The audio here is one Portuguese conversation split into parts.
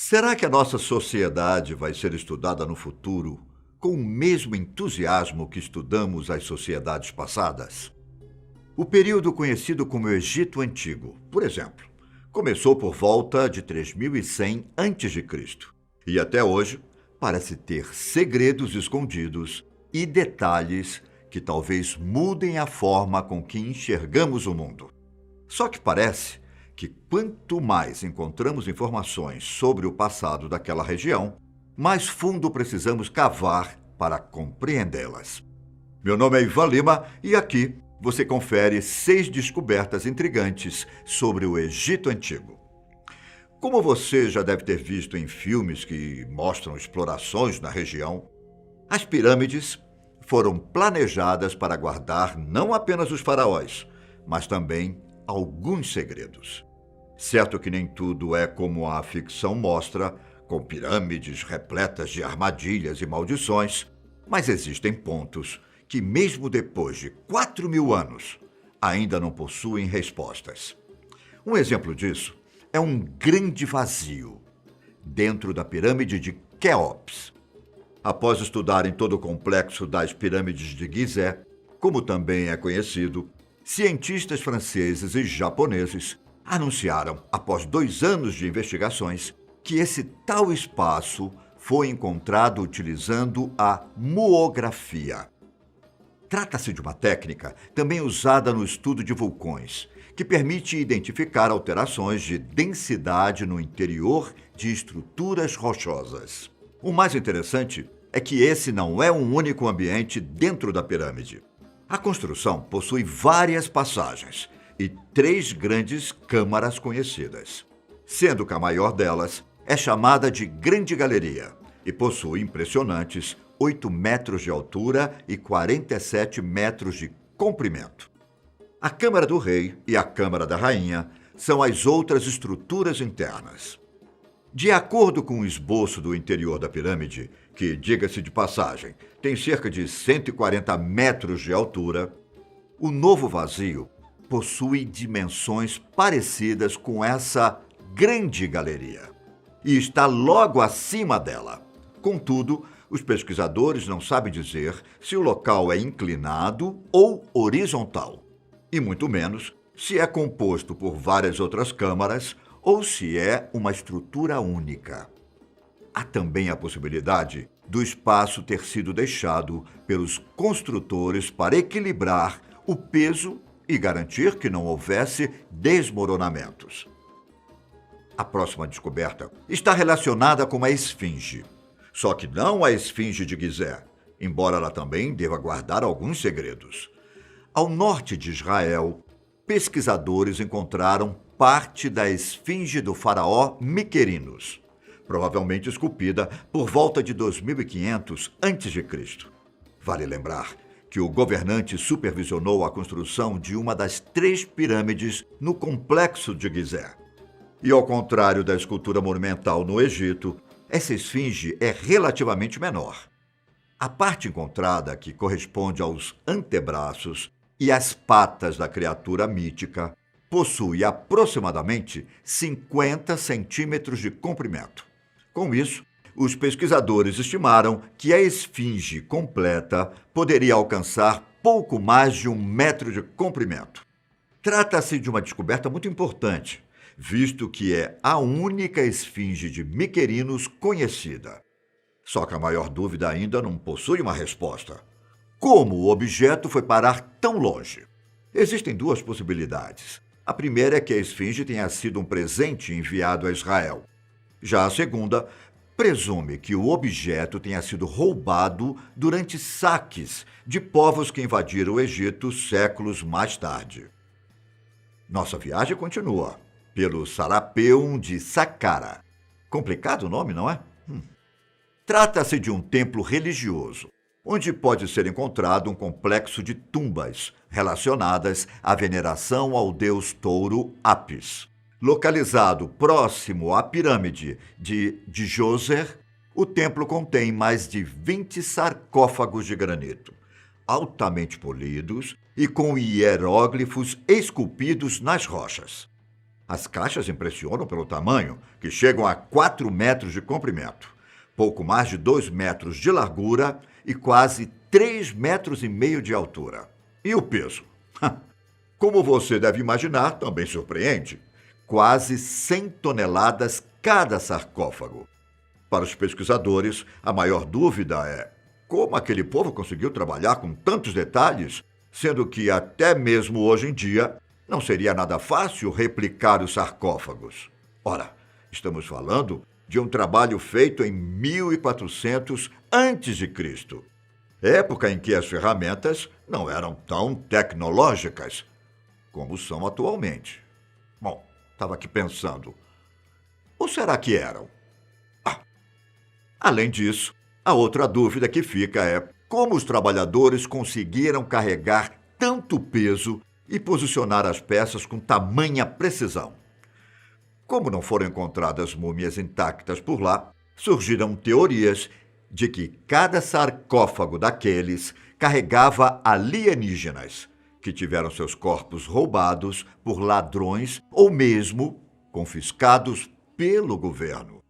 Será que a nossa sociedade vai ser estudada no futuro com o mesmo entusiasmo que estudamos as sociedades passadas? O período conhecido como Egito Antigo, por exemplo, começou por volta de 3100 a.C. e até hoje parece ter segredos escondidos e detalhes que talvez mudem a forma com que enxergamos o mundo. Só que parece que quanto mais encontramos informações sobre o passado daquela região, mais fundo precisamos cavar para compreendê-las. Meu nome é Ivan Lima e aqui você confere 6 descobertas intrigantes sobre o Egito Antigo. Como você já deve ter visto em filmes que mostram explorações na região, as pirâmides foram planejadas para guardar não apenas os faraós, mas também alguns segredos. Certo que nem tudo é como a ficção mostra, com pirâmides repletas de armadilhas e maldições, mas existem pontos que, mesmo depois de 4.000 anos, ainda não possuem respostas. Um exemplo disso é um grande vazio dentro da pirâmide de Quéops. Após estudarem todo o complexo das pirâmides de Gizé, como também é conhecido, cientistas franceses e japoneses anunciaram, após 2 anos de investigações, que esse tal espaço foi encontrado utilizando a muografia. Trata-se de uma técnica também usada no estudo de vulcões, que permite identificar alterações de densidade no interior de estruturas rochosas. O mais interessante é que esse não é um único ambiente dentro da pirâmide. A construção possui várias passagens e 3 grandes câmaras conhecidas, sendo que a maior delas é chamada de Grande Galeria e possui impressionantes 8 metros de altura e 47 metros de comprimento. A Câmara do Rei e a Câmara da Rainha são as outras estruturas internas. De acordo com o esboço do interior da pirâmide, que, diga-se de passagem, tem cerca de 140 metros de altura, o novo vazio possui dimensões parecidas com essa grande galeria e está logo acima dela. Contudo, os pesquisadores não sabem dizer se o local é inclinado ou horizontal, e muito menos se é composto por várias outras câmaras ou se é uma estrutura única. Há também a possibilidade do espaço ter sido deixado pelos construtores para equilibrar o peso e garantir que não houvesse desmoronamentos. A próxima descoberta está relacionada com a esfinge. Só que não a esfinge de Gizé, embora ela também deva guardar alguns segredos. Ao norte de Israel, pesquisadores encontraram parte da esfinge do faraó Miquerinos, provavelmente esculpida por volta de 2500 a.C. Vale lembrar que o governante supervisionou a construção de uma das 3 pirâmides no complexo de Gizé. E ao contrário da escultura monumental no Egito, essa esfinge é relativamente menor. A parte encontrada, que corresponde aos antebraços e às patas da criatura mítica, possui aproximadamente 50 centímetros de comprimento. Com isso, os pesquisadores estimaram que a esfinge completa poderia alcançar pouco mais de 1 metro de comprimento. Trata-se de uma descoberta muito importante, visto que é a única esfinge de Miquerinos conhecida. Só que a maior dúvida ainda não possui uma resposta. Como o objeto foi parar tão longe? Existem 2 possibilidades. A primeira é que a esfinge tenha sido um presente enviado a Israel. Já a segunda presume que o objeto tenha sido roubado durante saques de povos que invadiram o Egito séculos mais tarde. Nossa viagem continua pelo Serapeum de Saqqara. Complicado o nome, não é? Trata-se de um templo religioso, onde pode ser encontrado um complexo de tumbas relacionadas à veneração ao deus touro Apis. Localizado próximo à pirâmide de Djoser, o templo contém mais de 20 sarcófagos de granito, altamente polidos e com hieróglifos esculpidos nas rochas. As caixas impressionam pelo tamanho, que chegam a 4 metros de comprimento, pouco mais de 2 metros de largura e quase 3,5 metros de altura. E o peso? Como você deve imaginar, também surpreende. Quase 100 toneladas cada sarcófago. Para os pesquisadores, a maior dúvida é como aquele povo conseguiu trabalhar com tantos detalhes, sendo que até mesmo hoje em dia não seria nada fácil replicar os sarcófagos. Ora, estamos falando de um trabalho feito em 1400 a.C., época em que as ferramentas não eram tão tecnológicas como são atualmente. Bom, estava aqui pensando, ou será que eram? Além disso, a outra dúvida que fica é como os trabalhadores conseguiram carregar tanto peso e posicionar as peças com tamanha precisão. Como não foram encontradas múmias intactas por lá, surgiram teorias de que cada sarcófago daqueles carregava alienígenas, que tiveram seus corpos roubados por ladrões ou mesmo confiscados pelo governo.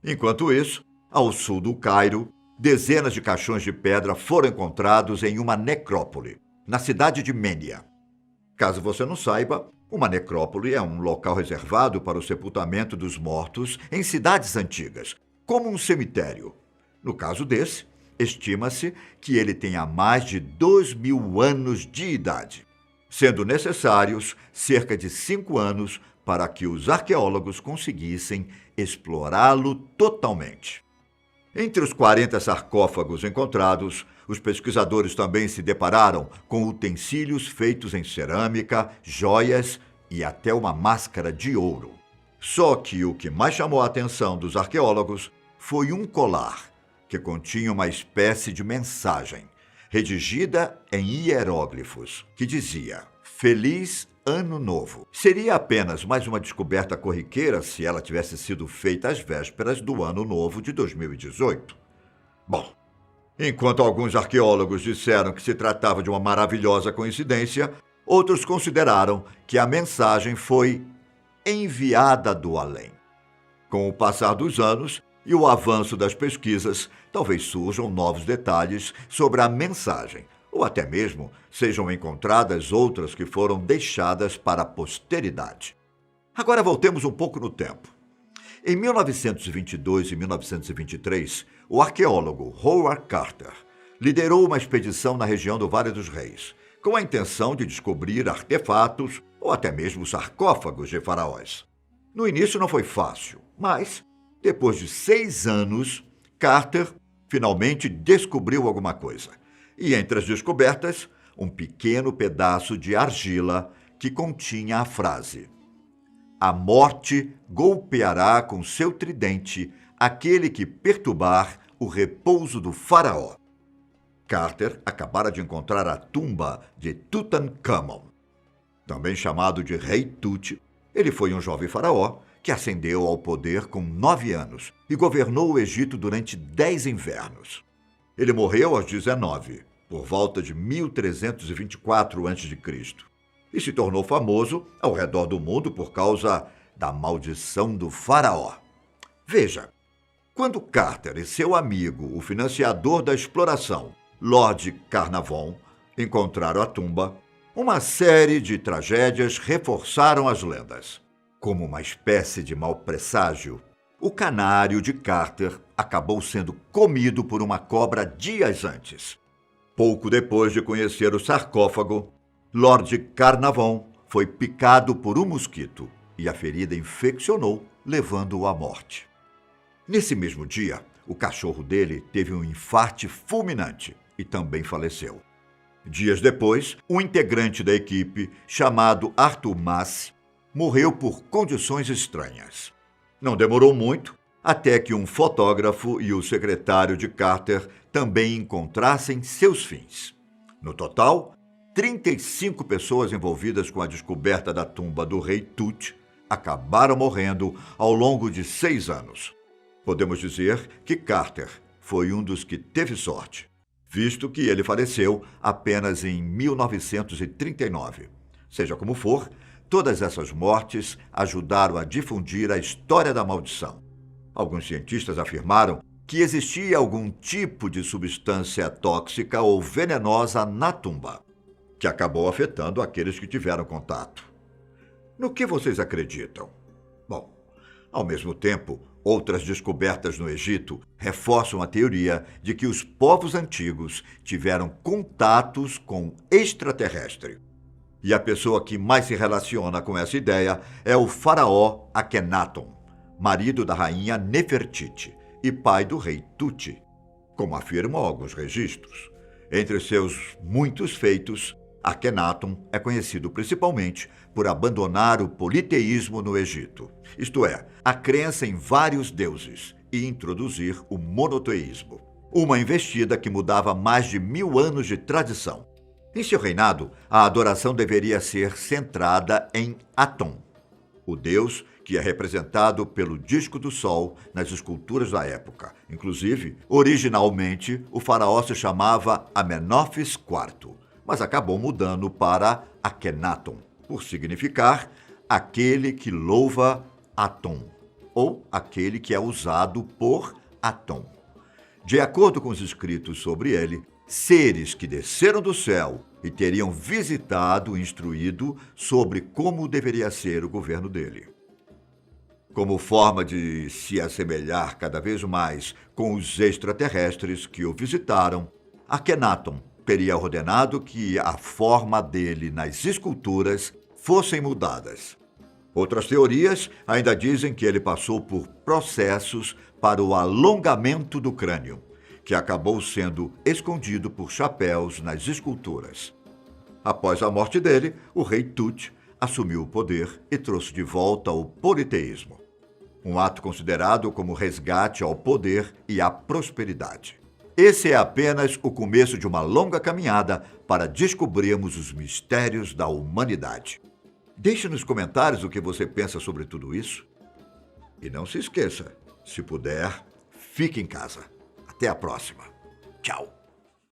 Enquanto isso, ao sul do Cairo, dezenas de caixões de pedra foram encontrados em uma necrópole, na cidade de Menia. Caso você não saiba, uma necrópole é um local reservado para o sepultamento dos mortos em cidades antigas, como um cemitério. No caso desse, estima-se que ele tenha mais de 2.000 anos de idade, sendo necessários cerca de 5 anos para que os arqueólogos conseguissem explorá-lo totalmente. Entre os 40 sarcófagos encontrados, os pesquisadores também se depararam com utensílios feitos em cerâmica, joias e até uma máscara de ouro. Só que o que mais chamou a atenção dos arqueólogos foi um colar que continha uma espécie de mensagem, redigida em hieróglifos, que dizia: Feliz Ano Novo. Seria apenas mais uma descoberta corriqueira se ela tivesse sido feita às vésperas do Ano Novo de 2018. Bom, enquanto alguns arqueólogos disseram que se tratava de uma maravilhosa coincidência, outros consideraram que a mensagem foi enviada do além. Com o passar dos anos e o avanço das pesquisas, talvez surjam novos detalhes sobre a mensagem, ou até mesmo sejam encontradas outras que foram deixadas para a posteridade. Agora voltemos um pouco no tempo. Em 1922 e 1923, o arqueólogo Howard Carter liderou uma expedição na região do Vale dos Reis, com a intenção de descobrir artefatos ou até mesmo sarcófagos de faraós. No início não foi fácil, mas, depois de 6 anos, Carter finalmente descobriu alguma coisa. E entre as descobertas, um pequeno pedaço de argila que continha a frase: A morte golpeará com seu tridente aquele que perturbar o repouso do faraó. Carter acabara de encontrar a tumba de Tutankhamon. Também chamado de Rei Tut, ele foi um jovem faraó que ascendeu ao poder com 9 anos e governou o Egito durante 10 invernos. Ele morreu aos 19, por volta de 1324 a.C., e se tornou famoso ao redor do mundo por causa da maldição do faraó. Veja, quando Carter e seu amigo, o financiador da exploração, Lord Carnarvon, encontraram a tumba, uma série de tragédias reforçaram as lendas. Como uma espécie de mau presságio, o canário de Carter acabou sendo comido por uma cobra dias antes. Pouco depois de conhecer o sarcófago, Lord Carnarvon foi picado por um mosquito e a ferida infeccionou, levando-o à morte. Nesse mesmo dia, o cachorro dele teve um infarte fulminante e também faleceu. Dias depois, um integrante da equipe, chamado Arthur Masse, morreu por condições estranhas. Não demorou muito até que um fotógrafo e o secretário de Carter também encontrassem seus fins. No total, 35 pessoas envolvidas com a descoberta da tumba do rei Tut acabaram morrendo ao longo de 6 anos. Podemos dizer que Carter foi um dos que teve sorte, visto que ele faleceu apenas em 1939. Seja como for, Todas essas mortes ajudaram a difundir a história da maldição. Alguns cientistas afirmaram que existia algum tipo de substância tóxica ou venenosa na tumba, que acabou afetando aqueles que tiveram contato. No que vocês acreditam? Bom, ao mesmo tempo, outras descobertas no Egito reforçam a teoria de que os povos antigos tiveram contatos com extraterrestre. E a pessoa que mais se relaciona com essa ideia é o faraó Akhenaton, marido da rainha Nefertiti e pai do rei Tut, como afirmam alguns registros. Entre seus muitos feitos, Akhenaton é conhecido principalmente por abandonar o politeísmo no Egito, isto é, a crença em vários deuses, e introduzir o monoteísmo, uma investida que mudava mais de 1000 anos de tradição. Em seu reinado, a adoração deveria ser centrada em Atum, o deus que é representado pelo disco do sol nas esculturas da época. Inclusive, originalmente, o faraó se chamava Amenófis IV, mas acabou mudando para Akhenaton, por significar aquele que louva Atum, ou aquele que é usado por Atum. De acordo com os escritos sobre ele, seres que desceram do céu e teriam visitado e instruído sobre como deveria ser o governo dele. Como forma de se assemelhar cada vez mais com os extraterrestres que o visitaram, Akhenaton teria ordenado que a forma dele nas esculturas fossem mudadas. Outras teorias ainda dizem que ele passou por processos para o alongamento do crânio, que acabou sendo escondido por chapéus nas esculturas. Após a morte dele, o rei Tut assumiu o poder e trouxe de volta o politeísmo, um ato considerado como resgate ao poder e à prosperidade. Esse é apenas o começo de uma longa caminhada para descobrirmos os mistérios da humanidade. Deixe nos comentários o que você pensa sobre tudo isso. E não se esqueça, se puder, fique em casa. Até a próxima. Tchau.